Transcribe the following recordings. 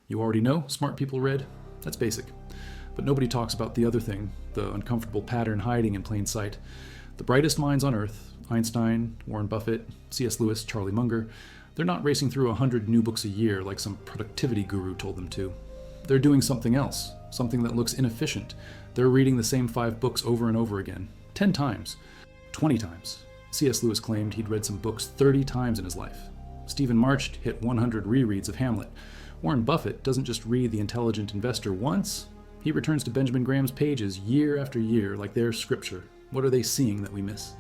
You already know smart people read. That's basic. But nobody talks about the other thing, the uncomfortable pattern hiding in plain sight. The brightest minds on Earth, Einstein, Warren Buffett, C.S. Lewis, Charlie Munger, they're not racing through 100 new books a year like some productivity guru told them to. They're doing something else, something that looks inefficient. They're reading the same 5 books over and over again, 10 times, 20 times. C.S. Lewis claimed he'd read some books 30 times in his life. Stephen March hit 100 rereads of Hamlet. Warren Buffett doesn't just read The Intelligent Investor once, he returns to Benjamin Graham's pages year after year like they're scripture. What are they seeing that we miss?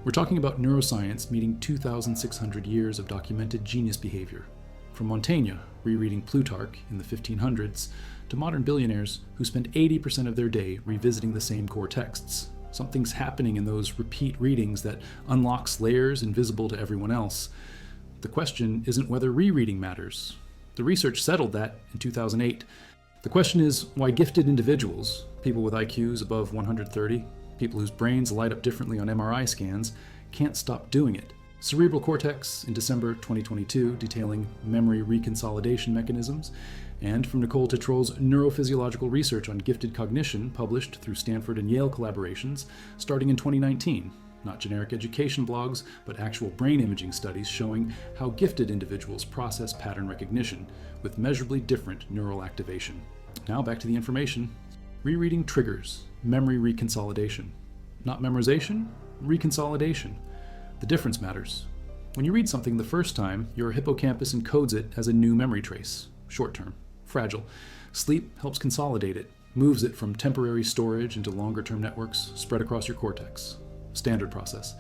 We're talking about neuroscience meeting 2,600 years of documented genius behavior. From Montaigne, rereading Plutarch in the 1500s, to modern billionaires who spend 80% of their day revisiting the same core texts. Something's happening in those repeat readings that unlocks layers invisible to everyone else. The question isn't whether rereading matters. The research settled that in 2008. The question is why gifted individuals, people with IQs above 130, people whose brains light up differently on MRI scans, can't stop doing it. Cerebral Cortex in December 2022, detailing memory reconsolidation mechanisms, and from Nicole Tetrol's neurophysiological research on gifted cognition, published through Stanford and Yale collaborations, starting in 2019. Not generic education blogs, but actual brain imaging studies showing how gifted individuals process pattern recognition, with measurably different neural activation. Now back to the information. Rereading triggers memory reconsolidation. Not memorization, reconsolidation. The difference matters. When you read something the first time, your hippocampus encodes it as a new memory trace, short-term, fragile. Sleep helps consolidate it, moves it from temporary storage into longer-term networks spread across your cortex. Standard process.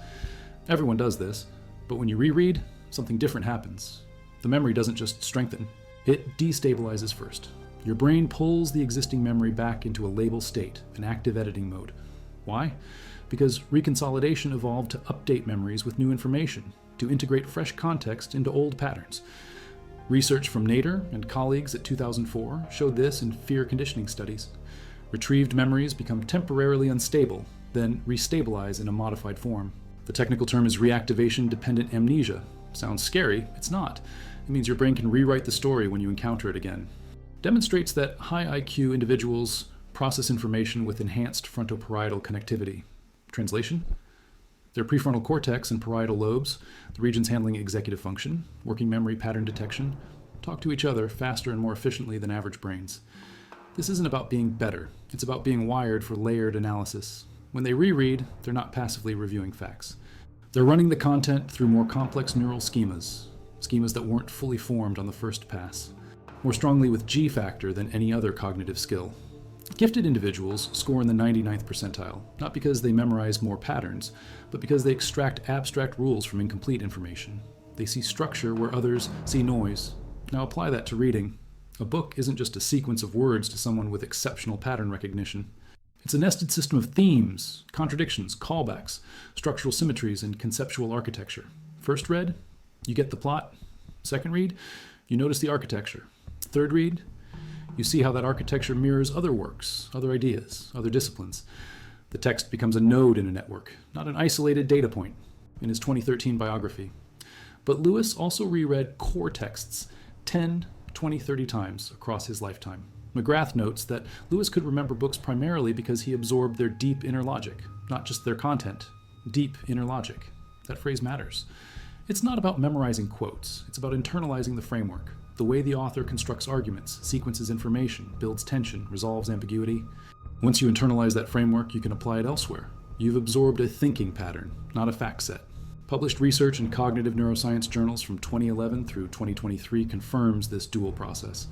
Everyone does this, but when you reread, something different happens. The memory doesn't just strengthen, it destabilizes first. Your brain pulls the existing memory back into a label state, an active editing mode. Why? Because reconsolidation evolved to update memories with new information, to integrate fresh context into old patterns. Research from Nader and colleagues at 2004 showed this in fear conditioning studies. Retrieved memories become temporarily unstable, then restabilize in a modified form. The technical term is reactivation-dependent amnesia. Sounds scary, it's not. It means your brain can rewrite the story when you encounter it again. Demonstrates that high IQ individuals process information with enhanced frontoparietal connectivity. Translation? Their prefrontal cortex and parietal lobes, the regions handling executive function, working memory pattern detection, talk to each other faster and more efficiently than average brains. This isn't about being better, it's about being wired for layered analysis. When they reread, they're not passively reviewing facts. They're running the content through more complex neural schemas that weren't fully formed on the first pass, more strongly with G factor than any other cognitive skill. Gifted individuals score in the 99th percentile, not because they memorize more patterns, but because they extract abstract rules from incomplete information. They see structure where others see noise. Now apply that to reading. A book isn't just a sequence of words to someone with exceptional pattern recognition. It's a nested system of themes, contradictions, callbacks, structural symmetries, and conceptual architecture. First read, you get the plot. Second read, you notice the architecture. Third read, you see how that architecture mirrors other works, other ideas, other disciplines. The text becomes a node in a network, not an isolated data point, in his 2013 biography. But Lewis also reread core texts 10, 20, 30 times across his lifetime. McGrath notes that Lewis could remember books primarily because he absorbed their deep inner logic, not just their content. Deep inner logic. That phrase matters. It's not about memorizing quotes. It's about internalizing the framework, the way the author constructs arguments, sequences information, builds tension, resolves ambiguity. Once you internalize that framework, you can apply it elsewhere. You've absorbed a thinking pattern, not a fact set. Published research in cognitive neuroscience journals from 2011 through 2023 confirms this dual process.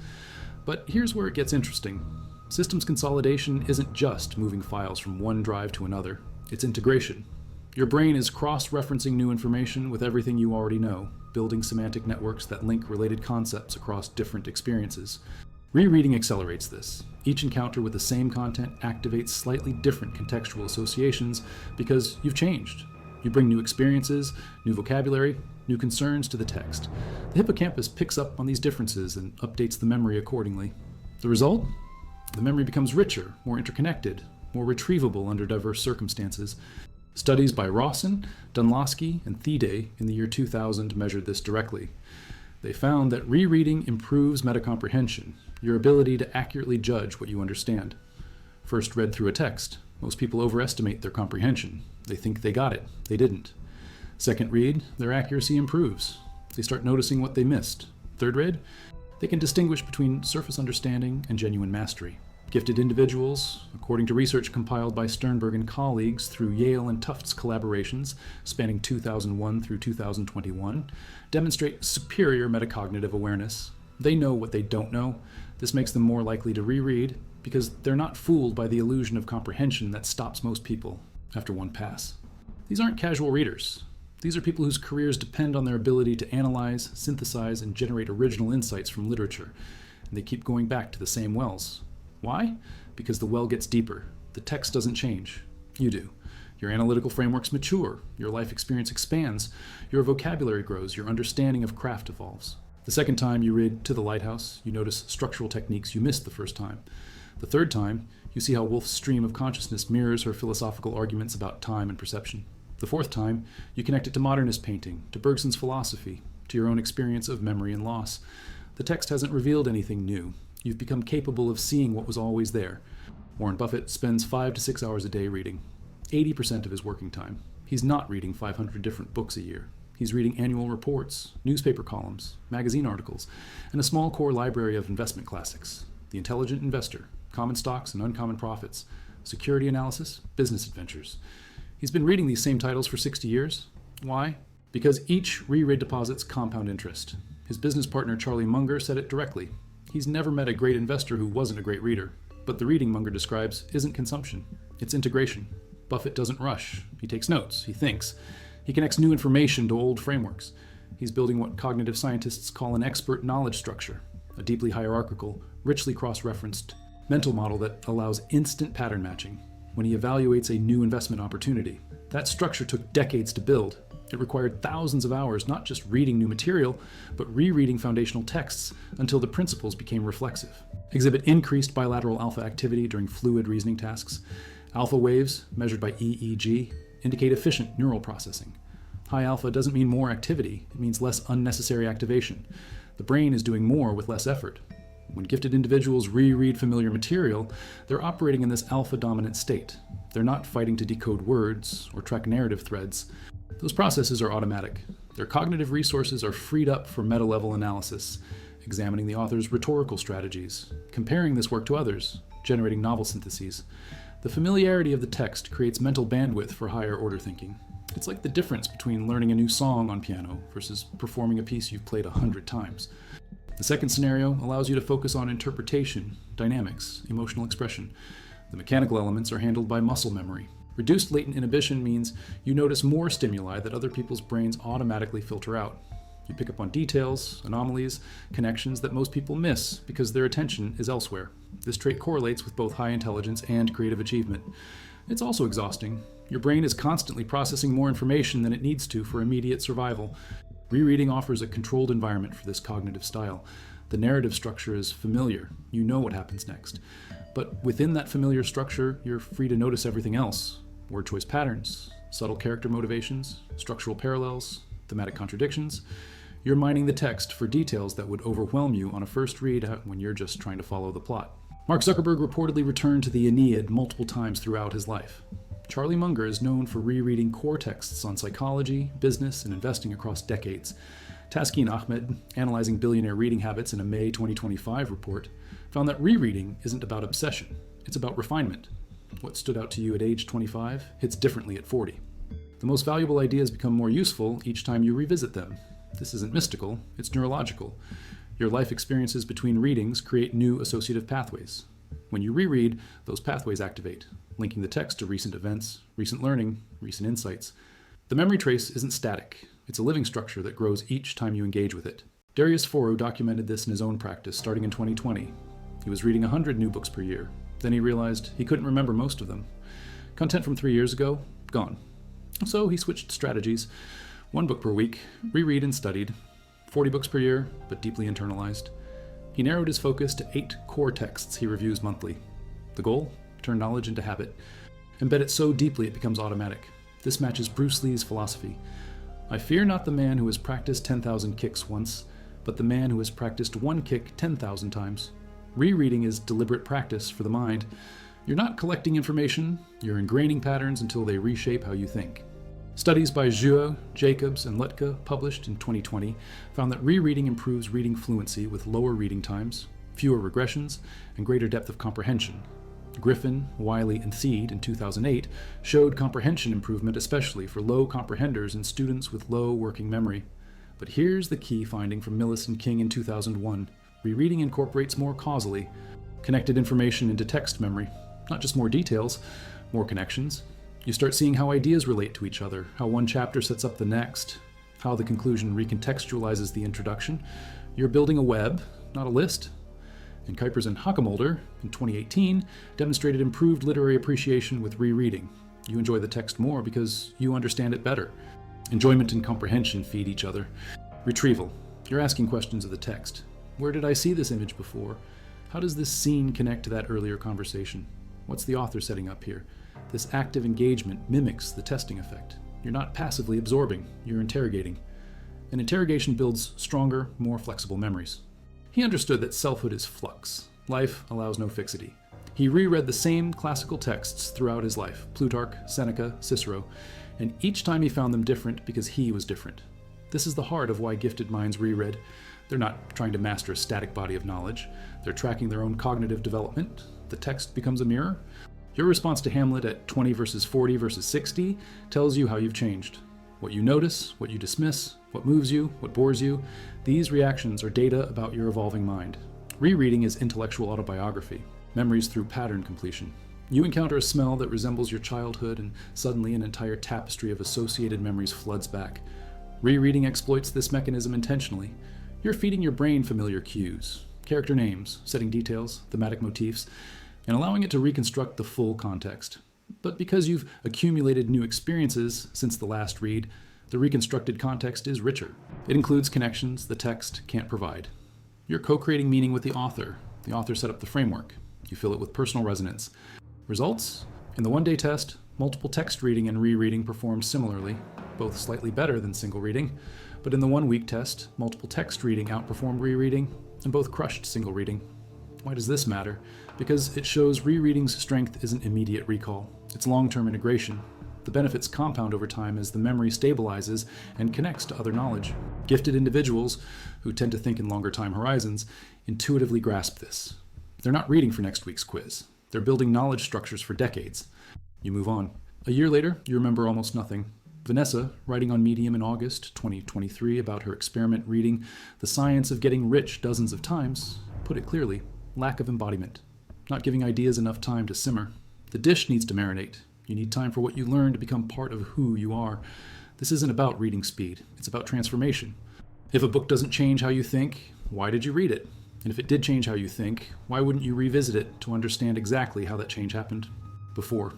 But here's where it gets interesting. Systems consolidation isn't just moving files from one drive to another. It's integration. Your brain is cross-referencing new information with everything you already know, building semantic networks that link related concepts across different experiences. Rereading accelerates this. Each encounter with the same content activates slightly different contextual associations because you've changed. You bring new experiences, new vocabulary, new concerns to the text. The hippocampus picks up on these differences and updates the memory accordingly. The result? The memory becomes richer, more interconnected, more retrievable under diverse circumstances. Studies by Rawson, Dunlosky, and Thede in the year 2000 measured this directly. They found that rereading improves metacomprehension, your ability to accurately judge what you understand. First read through a text, most people overestimate their comprehension. They think they got it. They didn't. Second read, their accuracy improves. They start noticing what they missed. Third read, they can distinguish between surface understanding and genuine mastery. Gifted individuals, according to research compiled by Sternberg and colleagues through Yale and Tufts collaborations spanning 2001 through 2021, demonstrate superior metacognitive awareness. They know what they don't know. This makes them more likely to reread because they're not fooled by the illusion of comprehension that stops most people after one pass. These aren't casual readers. These are people whose careers depend on their ability to analyze, synthesize, and generate original insights from literature. And they keep going back to the same wells. Why? Because the well gets deeper. The text doesn't change. You do. Your analytical frameworks mature. Your life experience expands. Your vocabulary grows. Your understanding of craft evolves. The second time you read To the Lighthouse, you notice structural techniques you missed the first time. The third time, you see how Woolf's stream of consciousness mirrors her philosophical arguments about time and perception. The fourth time, you connect it to modernist painting, to Bergson's philosophy, to your own experience of memory and loss. The text hasn't revealed anything new. You've become capable of seeing what was always there. Warren Buffett spends 5 to 6 hours a day reading, 80% of his working time. He's not reading 500 different books a year. He's reading annual reports, newspaper columns, magazine articles, and a small core library of investment classics. The Intelligent Investor, Common Stocks and Uncommon Profits, Security Analysis, Business Adventures. He's been reading these same titles for 60 years. Why? Because each reread deposits compound interest. His business partner Charlie Munger said it directly. He's never met a great investor who wasn't a great reader. But the reading Munger describes isn't consumption. It's integration. Buffett doesn't rush. He takes notes. He thinks. He connects new information to old frameworks. He's building what cognitive scientists call an expert knowledge structure, a deeply hierarchical, richly cross-referenced mental model that allows instant pattern matching when he evaluates a new investment opportunity. That structure took decades to build. It required thousands of hours, not just reading new material, but rereading foundational texts until the principles became reflexive. Exhibit increased bilateral alpha activity during fluid reasoning tasks. Alpha waves, measured by EEG, indicate efficient neural processing. High alpha doesn't mean more activity, it means less unnecessary activation. The brain is doing more with less effort. When gifted individuals reread familiar material, they're operating in this alpha-dominant state. They're not fighting to decode words or track narrative threads. Those processes are automatic. Their cognitive resources are freed up for meta-level analysis, examining the author's rhetorical strategies, comparing this work to others, generating novel syntheses. The familiarity of the text creates mental bandwidth for higher-order thinking. It's like the difference between learning a new song on piano versus performing a piece you've played 100 times. The second scenario allows you to focus on interpretation, dynamics, emotional expression. The mechanical elements are handled by muscle memory. Reduced latent inhibition means you notice more stimuli that other people's brains automatically filter out. You pick up on details, anomalies, connections that most people miss because their attention is elsewhere. This trait correlates with both high intelligence and creative achievement. It's also exhausting. Your brain is constantly processing more information than it needs to for immediate survival. Rereading offers a controlled environment for this cognitive style. The narrative structure is familiar. You know what happens next. But within that familiar structure, you're free to notice everything else. Word choice patterns, subtle character motivations, structural parallels, thematic contradictions. You're mining the text for details that would overwhelm you on a first read when you're just trying to follow the plot. Mark Zuckerberg reportedly returned to the Aeneid multiple times throughout his life. Charlie Munger is known for rereading core texts on psychology, business, and investing across decades. Taskin Ahmed, analyzing billionaire reading habits in a May 2025 report, found that rereading isn't about obsession, it's about refinement. What stood out to you at age 25 hits differently at 40. The most valuable ideas become more useful each time you revisit them. This isn't mystical, it's neurological. Your life experiences between readings create new associative pathways. When you reread, those pathways activate, linking the text to recent events, recent learning, recent insights. The memory trace isn't static. It's a living structure that grows each time you engage with it. Darius Foro documented this in his own practice starting in 2020. He was reading 100 new books per year. Then he realized he couldn't remember most of them. Content from 3 years ago, gone. So he switched strategies. 1 book per week, reread and studied. 40 books per year, but deeply internalized. He narrowed his focus to 8 core texts he reviews monthly. The goal? Turn knowledge into habit. Embed it so deeply it becomes automatic. This matches Bruce Lee's philosophy. I fear not the man who has practiced 10,000 kicks once, but the man who has practiced 1 kick 10,000 times. Rereading is deliberate practice for the mind. You're not collecting information, you're ingraining patterns until they reshape how you think. Studies by Zhuo, Jacobs, and Lutka, published in 2020, found that rereading improves reading fluency with lower reading times, fewer regressions, and greater depth of comprehension. Griffin, Wiley, and Theed in 2008 showed comprehension improvement especially for low comprehenders and students with low working memory. But here's the key finding from Millis and King in 2001. Rereading incorporates more causally, connected information into text memory. Not just more details, more connections. You start seeing how ideas relate to each other, how one chapter sets up the next, how the conclusion recontextualizes the introduction. You're building a web, not a list. And Kuipers and Hockenolder, in 2018, demonstrated improved literary appreciation with rereading. You enjoy the text more because you understand it better. Enjoyment and comprehension feed each other. Retrieval. You're asking questions of the text. Where did I see this image before? How does this scene connect to that earlier conversation? What's the author setting up here? This active engagement mimics the testing effect. You're not passively absorbing, you're interrogating. An interrogation builds stronger, more flexible memories. He understood that selfhood is flux. Life allows no fixity. He reread the same classical texts throughout his life, Plutarch, Seneca, Cicero, and each time he found them different because he was different. This is the heart of why gifted minds reread. They're not trying to master a static body of knowledge. They're tracking their own cognitive development. The text becomes a mirror. Your response to Hamlet at 20 versus 40 versus 60 tells you how you've changed. What you notice, what you dismiss, what moves you, what bores you, these reactions are data about your evolving mind. Rereading is intellectual autobiography, memories through pattern completion. You encounter a smell that resembles your childhood, and suddenly an entire tapestry of associated memories floods back. Rereading exploits this mechanism intentionally. You're feeding your brain familiar cues, character names, setting details, thematic motifs, and allowing it to reconstruct the full context. But because you've accumulated new experiences since the last read, the reconstructed context is richer. It includes connections the text can't provide. You're co-creating meaning with the author. The author set up the framework. You fill it with personal resonance. Results? In the one-day test, multiple text reading and rereading performed similarly, both slightly better than single reading. But in the 1 week test, multiple text reading outperformed rereading, and both crushed single reading. Why does this matter? Because it shows rereading's strength isn't immediate recall. It's long-term integration. The benefits compound over time as the memory stabilizes and connects to other knowledge. Gifted individuals, who tend to think in longer time horizons, intuitively grasp this. They're not reading for next week's quiz. They're building knowledge structures for decades. You move on. A year later, you remember almost nothing. Vanessa, writing on Medium in August 2023 about her experiment reading The Science of Getting Rich dozens of times, put it clearly: lack of embodiment. Not giving ideas enough time to simmer. The dish needs to marinate. You need time for what you learn to become part of who you are. This isn't about reading speed. It's about transformation. If a book doesn't change how you think, why did you read it? And if it did change how you think, why wouldn't you revisit it to understand exactly how that change happened before?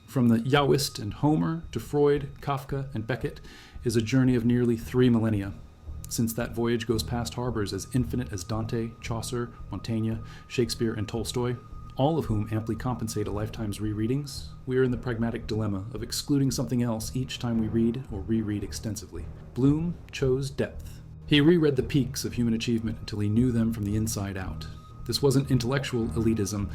From the Yaoist and Homer to Freud, Kafka, and Beckett is a journey of nearly 3 millennia. Since that voyage goes past harbors as infinite as Dante, Chaucer, Montaigne, Shakespeare, and Tolstoy, all of whom amply compensate a lifetime's rereadings, we are in the pragmatic dilemma of excluding something else each time we read or reread extensively. Bloom chose depth. He reread the peaks of human achievement until he knew them from the inside out. This wasn't intellectual elitism.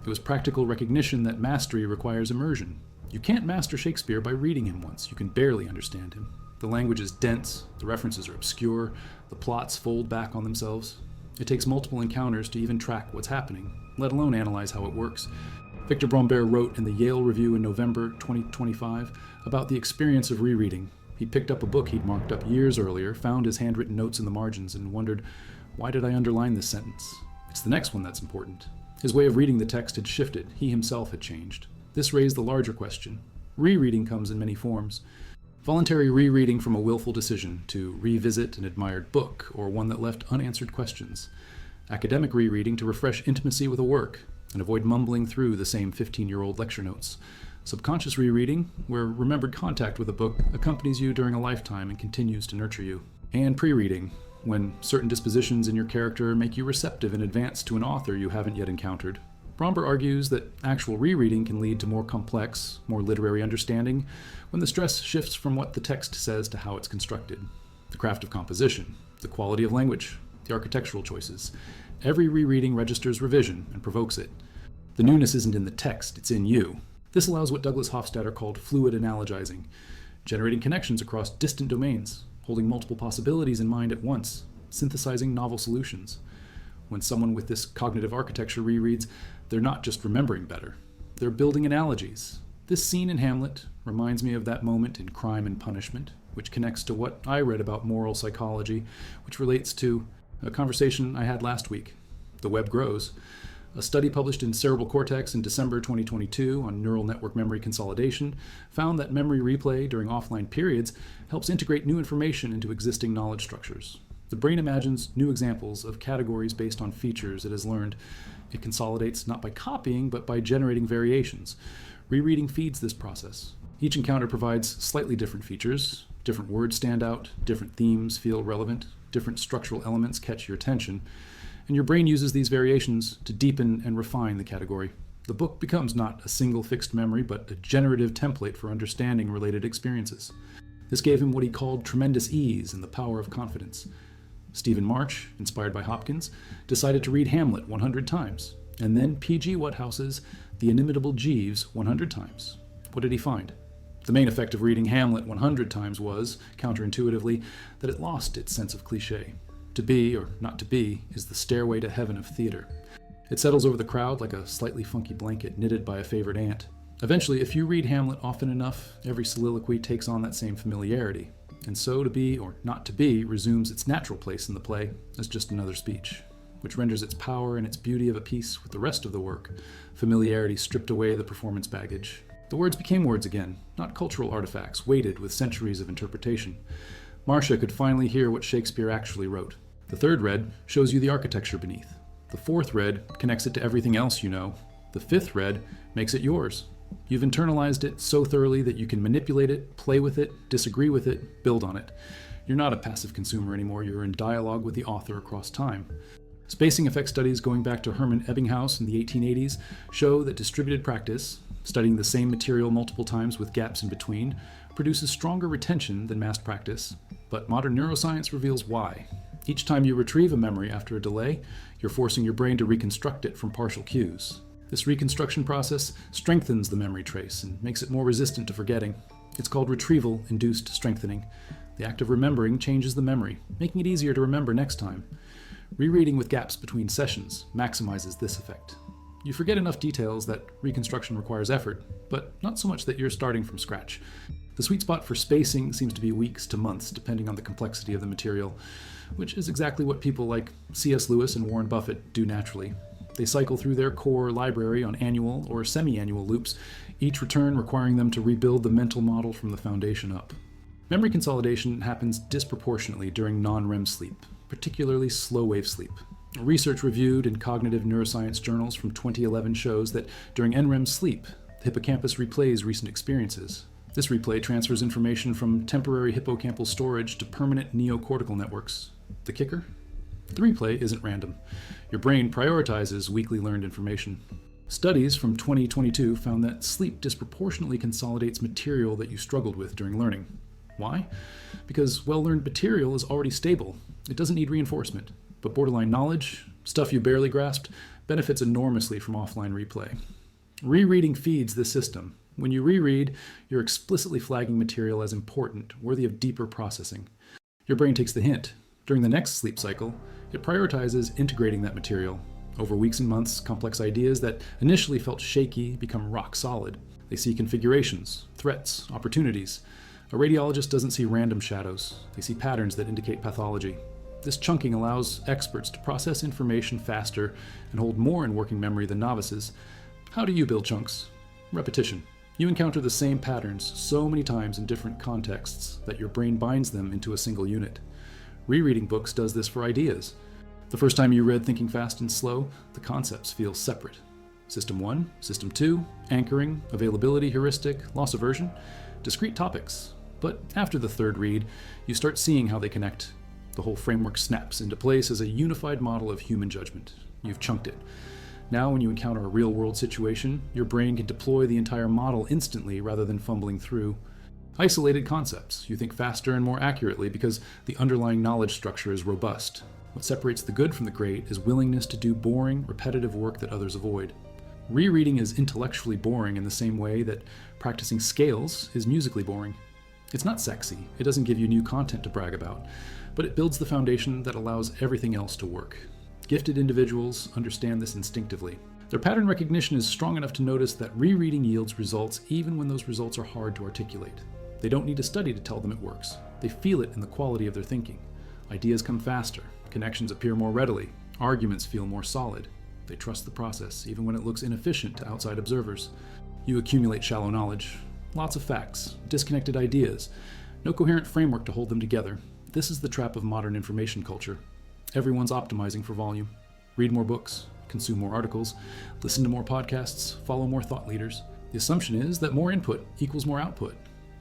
It was practical recognition that mastery requires immersion. You can't master Shakespeare by reading him once. You can barely understand him. The language is dense, the references are obscure, the plots fold back on themselves. It takes multiple encounters to even track what's happening, let alone analyze how it works. Victor Brombert wrote in the Yale Review in November 2025 about the experience of rereading. He picked up a book he'd marked up years earlier, found his handwritten notes in the margins, and wondered, why did I underline this sentence? It's the next one that's important. His way of reading the text had shifted. He himself had changed. This raised the larger question. Rereading comes in many forms. Voluntary rereading from a willful decision to revisit an admired book or one that left unanswered questions. Academic rereading to refresh intimacy with a work and avoid mumbling through the same 15-year-old lecture notes. Subconscious rereading, where remembered contact with a book accompanies you during a lifetime and continues to nurture you. And pre-reading, when certain dispositions in your character make you receptive in advance to an author you haven't yet encountered. Bromber argues that actual rereading can lead to more complex, more literary understanding when the stress shifts from what the text says to how it's constructed. The craft of composition, the quality of language, the architectural choices, Every rereading registers revision and provokes it. The newness isn't in the text, it's in you. This allows what Douglas Hofstadter called fluid analogizing, generating connections across distant domains, holding multiple possibilities in mind at once, synthesizing novel solutions. When someone with this cognitive architecture rereads, they're not just remembering better, they're building analogies. This scene in Hamlet reminds me of that moment in Crime and Punishment, which connects to what I read about moral psychology, which relates to a conversation I had last week. The web grows. A study published in Cerebral Cortex in December 2022 on neural network memory consolidation found that memory replay during offline periods helps integrate new information into existing knowledge structures. The brain imagines new examples of categories based on features it has learned. It consolidates not by copying, but by generating variations. Rereading feeds this process. Each encounter provides slightly different features. Different words stand out, different themes feel relevant, different structural elements catch your attention, and your brain uses these variations to deepen and refine the category. The book becomes not a single fixed memory, but a generative template for understanding related experiences. This gave him what he called tremendous ease and the power of confidence. Stephen March, inspired by Hopkins, decided to read Hamlet 100 times, and then P.G. Whethouse's The Inimitable Jeeves 100 times. What did he find? The main effect of reading Hamlet 100 times was, counterintuitively, that it lost its sense of cliché. To be, or not to be, is the stairway to heaven of theater. It settles over the crowd like a slightly funky blanket knitted by a favorite ant. Eventually, if you read Hamlet often enough, every soliloquy takes on that same familiarity. And so to be, or not to be, resumes its natural place in the play as just another speech, which renders its power and its beauty of a piece with the rest of the work. Familiarity stripped away the performance baggage. The words became words again, not cultural artifacts weighted with centuries of interpretation. Marcia could finally hear what Shakespeare actually wrote. The third read shows you the architecture beneath. The fourth read connects it to everything else you know. The fifth read makes it yours. You've internalized it so thoroughly that you can manipulate it, play with it, disagree with it, build on it. You're not a passive consumer anymore, you're in dialogue with the author across time. Spacing effect studies going back to Hermann Ebbinghaus in the 1880s show that distributed practice, studying the same material multiple times with gaps in between, produces stronger retention than massed practice. But modern neuroscience reveals why. Each time you retrieve a memory after a delay, you're forcing your brain to reconstruct it from partial cues. This reconstruction process strengthens the memory trace and makes it more resistant to forgetting. It's called retrieval-induced strengthening. The act of remembering changes the memory, making it easier to remember next time. Rereading with gaps between sessions maximizes this effect. You forget enough details that reconstruction requires effort, but not so much that you're starting from scratch. The sweet spot for spacing seems to be weeks to months, depending on the complexity of the material, which is exactly what people like C.S. Lewis and Warren Buffett do naturally. They cycle through their core library on annual or semi-annual loops, each return requiring them to rebuild the mental model from the foundation up. Memory consolidation happens disproportionately during non-REM sleep, particularly slow-wave sleep. Research reviewed in cognitive neuroscience journals from 2011 shows that during NREM sleep, the hippocampus replays recent experiences. This replay transfers information from temporary hippocampal storage to permanent neocortical networks. The kicker? The replay isn't random. Your brain prioritizes weakly learned information. Studies from 2022 found that sleep disproportionately consolidates material that you struggled with during learning. Why? Because well-learned material is already stable. It doesn't need reinforcement. But borderline knowledge, stuff you barely grasped, benefits enormously from offline replay. Rereading feeds this system. When you reread, you're explicitly flagging material as important, worthy of deeper processing. Your brain takes the hint. During the next sleep cycle, it prioritizes integrating that material. Over weeks and months, complex ideas that initially felt shaky become rock solid. They see configurations, threats, opportunities. A radiologist doesn't see random shadows. They see patterns that indicate pathology. This chunking allows experts to process information faster and hold more in working memory than novices. How do you build chunks? Repetition. You encounter the same patterns so many times in different contexts that your brain binds them into a single unit. Rereading books does this for ideas. The first time you read Thinking Fast and Slow, the concepts feel separate. System 1, System 2, anchoring, availability heuristic, loss aversion, discrete topics. But after the third read, you start seeing how they connect. The whole framework snaps into place as a unified model of human judgment. You've chunked it. Now when you encounter a real-world situation, your brain can deploy the entire model instantly rather than fumbling through. Isolated concepts, you think faster and more accurately because the underlying knowledge structure is robust. What separates the good from the great is willingness to do boring, repetitive work that others avoid. Rereading is intellectually boring in the same way that practicing scales is musically boring. It's not sexy, it doesn't give you new content to brag about, but it builds the foundation that allows everything else to work. Gifted individuals understand this instinctively. Their pattern recognition is strong enough to notice that rereading yields results even when those results are hard to articulate. They don't need to study to tell them it works. They feel it in the quality of their thinking. Ideas come faster, connections appear more readily, arguments feel more solid. They trust the process, even when it looks inefficient to outside observers. You accumulate shallow knowledge, lots of facts, disconnected ideas, no coherent framework to hold them together. This is the trap of modern information culture. Everyone's optimizing for volume. Read more books, consume more articles, listen to more podcasts, follow more thought leaders. The assumption is that more input equals more output,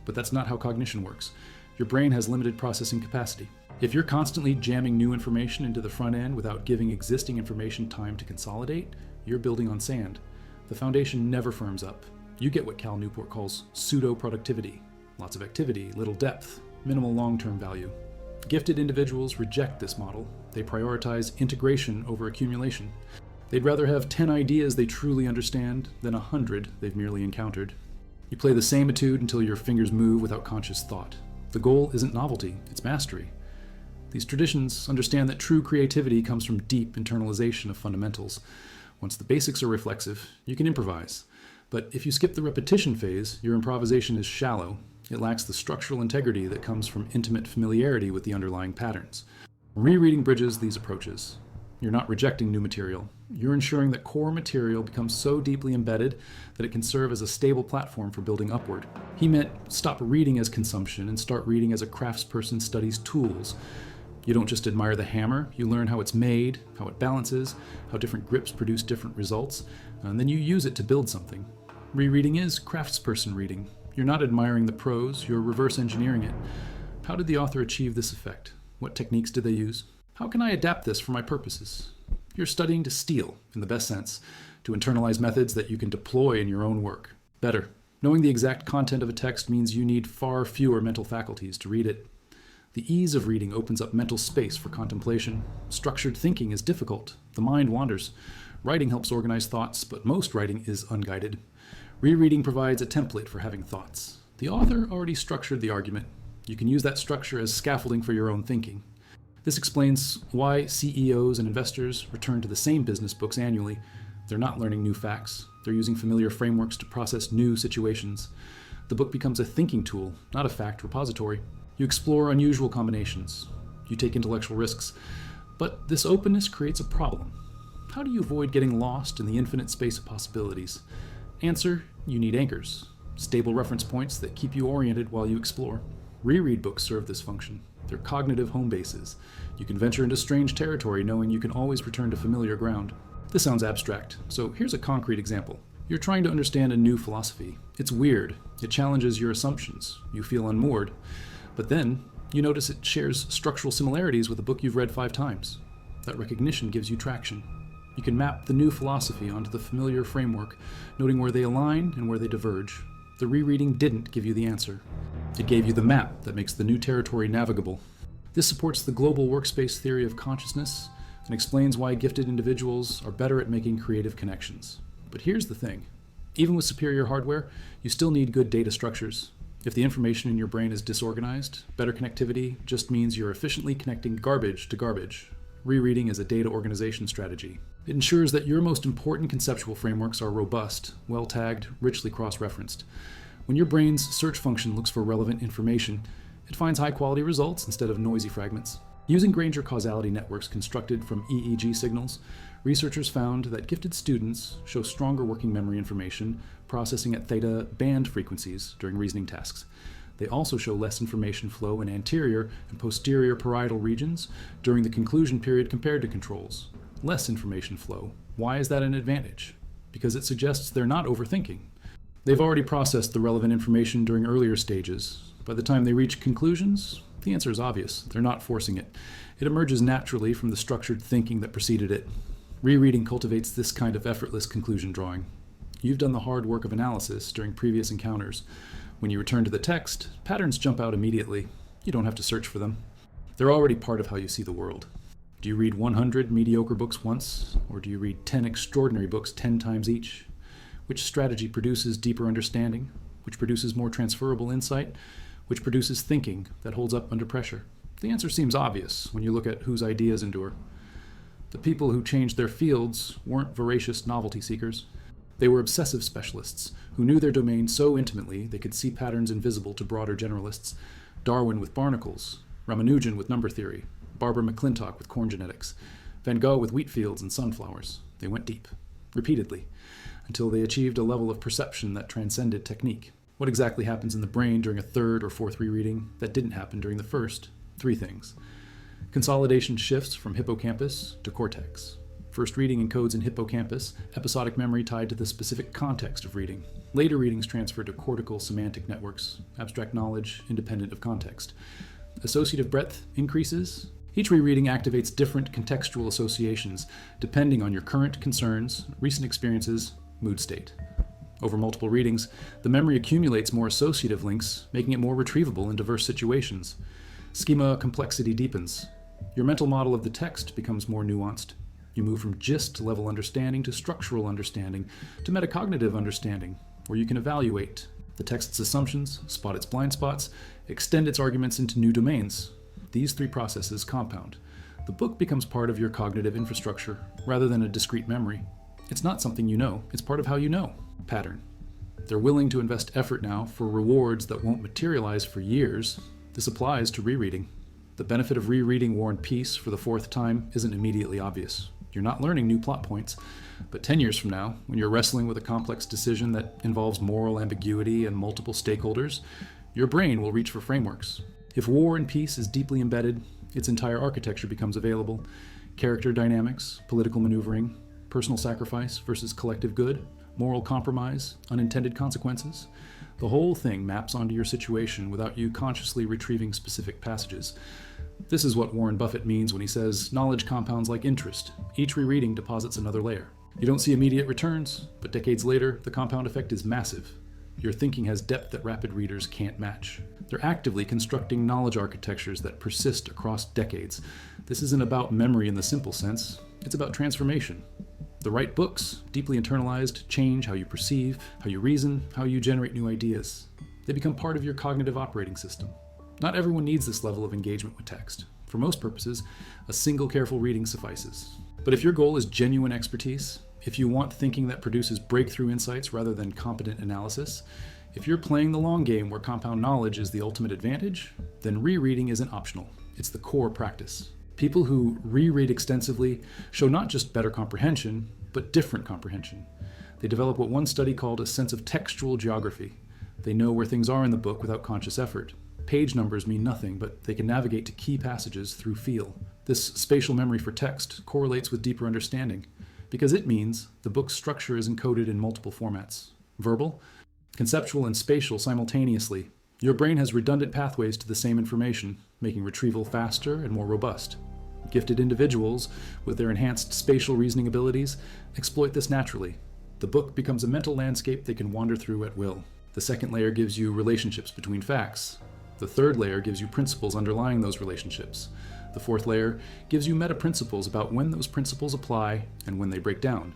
but that's not how cognition works. Your brain has limited processing capacity. If you're constantly jamming new information into the front end without giving existing information time to consolidate, you're building on sand. The foundation never firms up. You get what Cal Newport calls pseudo-productivity. Lots of activity, little depth, minimal long-term value. Gifted individuals reject this model. They prioritize integration over accumulation. They'd rather have 10 ideas they truly understand than 100 they've merely encountered. You play the same etude until your fingers move without conscious thought. The goal isn't novelty, it's mastery. These traditions understand that true creativity comes from deep internalization of fundamentals. Once the basics are reflexive, you can improvise. But if you skip the repetition phase, your improvisation is shallow. It lacks the structural integrity that comes from intimate familiarity with the underlying patterns. Rereading bridges these approaches. You're not rejecting new material. You're ensuring that core material becomes so deeply embedded that it can serve as a stable platform for building upward. He meant stop reading as consumption and start reading as a craftsperson studies tools. You don't just admire the hammer, you learn how it's made, how it balances, how different grips produce different results, and then you use it to build something. Rereading is craftsperson reading. You're not admiring the prose, you're reverse engineering it. How did the author achieve this effect? What techniques did they use? How can I adapt this for my purposes? You're studying to steal, in the best sense, to internalize methods that you can deploy in your own work. Better. Knowing the exact content of a text means you need far fewer mental faculties to read it. The ease of reading opens up mental space for contemplation. Structured thinking is difficult. The mind wanders. Writing helps organize thoughts, but most writing is unguided. Rereading provides a template for having thoughts. The author already structured the argument. You can use that structure as scaffolding for your own thinking. This explains why CEOs and investors return to the same business books annually. They're not learning new facts. They're using familiar frameworks to process new situations. The book becomes a thinking tool, not a fact repository. You explore unusual combinations. You take intellectual risks. But this openness creates a problem. How do you avoid getting lost in the infinite space of possibilities? Answer, you need anchors, stable reference points that keep you oriented while you explore. Reread books serve this function. They're cognitive home bases. You can venture into strange territory knowing you can always return to familiar ground. This sounds abstract, so here's a concrete example. You're trying to understand a new philosophy. It's weird. It challenges your assumptions. You feel unmoored. But then, you notice it shares structural similarities with a book you've read 5 times. That recognition gives you traction. You can map the new philosophy onto the familiar framework, noting where they align and where they diverge. The rereading didn't give you the answer. It gave you the map that makes the new territory navigable. This supports the global workspace theory of consciousness and explains why gifted individuals are better at making creative connections. But here's the thing. Even with superior hardware, you still need good data structures. If the information in your brain is disorganized, better connectivity just means you're efficiently connecting garbage to garbage. Rereading is a data organization strategy. It ensures that your most important conceptual frameworks are robust, well-tagged, richly cross-referenced. When your brain's search function looks for relevant information, it finds high-quality results instead of noisy fragments. Using Granger causality networks constructed from EEG signals, researchers found that gifted students show stronger working memory information processing at theta band frequencies during reasoning tasks. They also show less information flow in anterior and posterior parietal regions during the conclusion period compared to controls. Less information flow. Why is that an advantage? Because it suggests they're not overthinking. They've already processed the relevant information during earlier stages. By the time they reach conclusions, the answer is obvious. They're not forcing it. It emerges naturally from the structured thinking that preceded it. Rereading cultivates this kind of effortless conclusion drawing. You've done the hard work of analysis during previous encounters. When you return to the text, patterns jump out immediately. You don't have to search for them. They're already part of how you see the world. Do you read 100 mediocre books once, or do you read 10 extraordinary books 10 times each? Which strategy produces deeper understanding? Which produces more transferable insight? Which produces thinking that holds up under pressure? The answer seems obvious when you look at whose ideas endure. The people who changed their fields weren't voracious novelty seekers. They were obsessive specialists who knew their domain so intimately they could see patterns invisible to broader generalists. Darwin with barnacles, Ramanujan with number theory, Barbara McClintock with corn genetics, Van Gogh with wheat fields and sunflowers. They went deep, repeatedly, until they achieved a level of perception that transcended technique. What exactly happens in the brain during a third or fourth rereading that didn't happen during the first? 3 things. Consolidation shifts from hippocampus to cortex. First reading encodes in hippocampus, episodic memory tied to the specific context of reading. Later readings transfer to cortical semantic networks, abstract knowledge independent of context. Associative breadth increases. Each rereading activates different contextual associations depending on your current concerns, recent experiences, mood state. Over multiple readings, the memory accumulates more associative links, making it more retrievable in diverse situations. Schema complexity deepens. Your mental model of the text becomes more nuanced. You move from gist-level understanding to structural understanding to metacognitive understanding, where you can evaluate the text's assumptions, spot its blind spots, extend its arguments into new domains. These 3 processes compound. The book becomes part of your cognitive infrastructure, rather than a discrete memory. It's not something you know, it's part of how you know. Pattern. They're willing to invest effort now for rewards that won't materialize for years. This applies to rereading. The benefit of rereading War and Peace for the 4th time isn't immediately obvious. You're not learning new plot points, but 10 years from now, when you're wrestling with a complex decision that involves moral ambiguity and multiple stakeholders, your brain will reach for frameworks. If War and Peace is deeply embedded, its entire architecture becomes available. Character dynamics, political maneuvering, personal sacrifice versus collective good, moral compromise, unintended consequences. The whole thing maps onto your situation without you consciously retrieving specific passages. This is what Warren Buffett means when he says knowledge compounds like interest. Each rereading deposits another layer. You don't see immediate returns, but decades later, the compound effect is massive. Your thinking has depth that rapid readers can't match. They're actively constructing knowledge architectures that persist across decades. This isn't about memory in the simple sense. It's about transformation. The right books, deeply internalized, change how you perceive, how you reason, how you generate new ideas. They become part of your cognitive operating system. Not everyone needs this level of engagement with text. For most purposes, a single careful reading suffices. But if your goal is genuine expertise, if you want thinking that produces breakthrough insights rather than competent analysis, if you're playing the long game where compound knowledge is the ultimate advantage, then rereading isn't optional. It's the core practice. People who reread extensively show not just better comprehension, but different comprehension. They develop what one study called a sense of textual geography. They know where things are in the book without conscious effort. Page numbers mean nothing, but they can navigate to key passages through feel. This spatial memory for text correlates with deeper understanding, because it means the book's structure is encoded in multiple formats. Verbal, conceptual, and spatial simultaneously. Your brain has redundant pathways to the same information, making retrieval faster and more robust. Gifted individuals, with their enhanced spatial reasoning abilities, exploit this naturally. The book becomes a mental landscape they can wander through at will. The second layer gives you relationships between facts. The third layer gives you principles underlying those relationships. The fourth layer gives you meta-principles about when those principles apply and when they break down.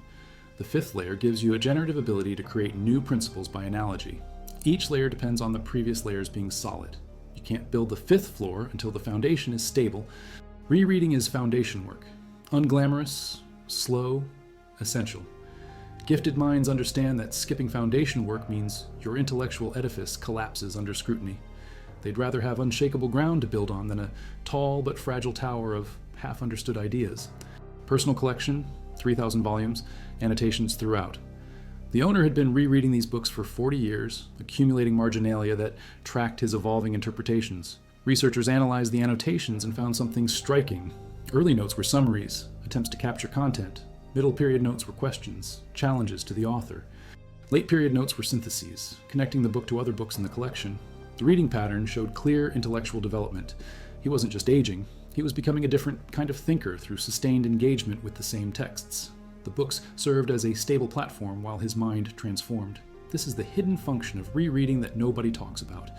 The fifth layer gives you a generative ability to create new principles by analogy. Each layer depends on the previous layers being solid. You can't build the 5th floor until the foundation is stable. Rereading is foundation work. Unglamorous, slow, essential. Gifted minds understand that skipping foundation work means your intellectual edifice collapses under scrutiny. They'd rather have unshakable ground to build on than a tall but fragile tower of half-understood ideas. Personal collection, 3,000 volumes, annotations throughout. The owner had been rereading these books for 40 years, accumulating marginalia that tracked his evolving interpretations. Researchers analyzed the annotations and found something striking. Early notes were summaries, attempts to capture content. Middle period notes were questions, challenges to the author. Late period notes were syntheses, connecting the book to other books in the collection. The reading pattern showed clear intellectual development. He wasn't just aging, he was becoming a different kind of thinker through sustained engagement with the same texts. The books served as a stable platform while his mind transformed. This is the hidden function of rereading that nobody talks about.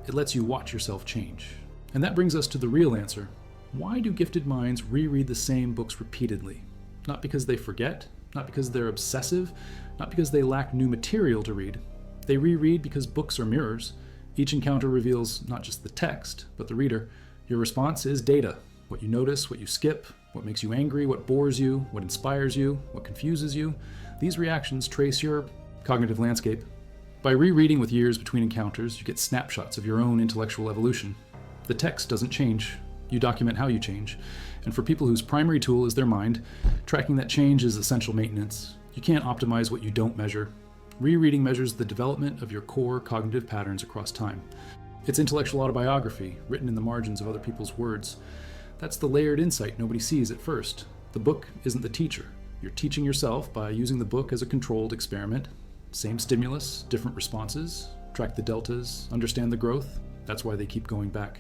It lets you watch yourself change. And that brings us to the real answer. Rereading is foundational work. Unglamorous, slow, essential. Gifted minds understand that skipping foundation work means your intellectual edifice collapses under scrutiny. They'd rather have unshakable ground to build on than a tall but fragile tower of half-understood ideas. Personal collection, 3,000 volumes, annotations throughout. The owner had been rereading these books for 40 years, accumulating marginalia that tracked his evolving interpretations. Researchers analyzed the annotations and found something striking. Early notes were summaries, attempts to capture content. Middle period notes were questions, challenges to the author. Late period notes were syntheses, connecting the book to other books in the collection. The book's served as a stable platform while his mind transformed. This is the hidden function of rereading that nobody talks about. It lets you watch yourself change. Why do gifted minds reread the same books repeatedly? Not because they forget, not because they're obsessive, not because they lack new material to read. They reread because books are mirrors. Each encounter reveals not just the text, but the reader. Your response is data. What you notice, what you skip, what makes you angry, what bores you, what inspires you, what confuses you. These reactions trace your cognitive landscape. By rereading with years between encounters, you get snapshots of your own intellectual evolution. The text doesn't change. You document how you change. And for people whose primary tool is their mind, tracking that change is essential maintenance. You can't optimize what you don't measure. Rereading measures the development of your core cognitive patterns across time. It's intellectual autobiography, written in the margins of other people's words. That's the layered insight nobody sees at first. The book isn't the teacher. You're teaching yourself by using the book as a controlled experiment. Same stimulus, different responses. Track the deltas, understand the growth. That's why they keep going back.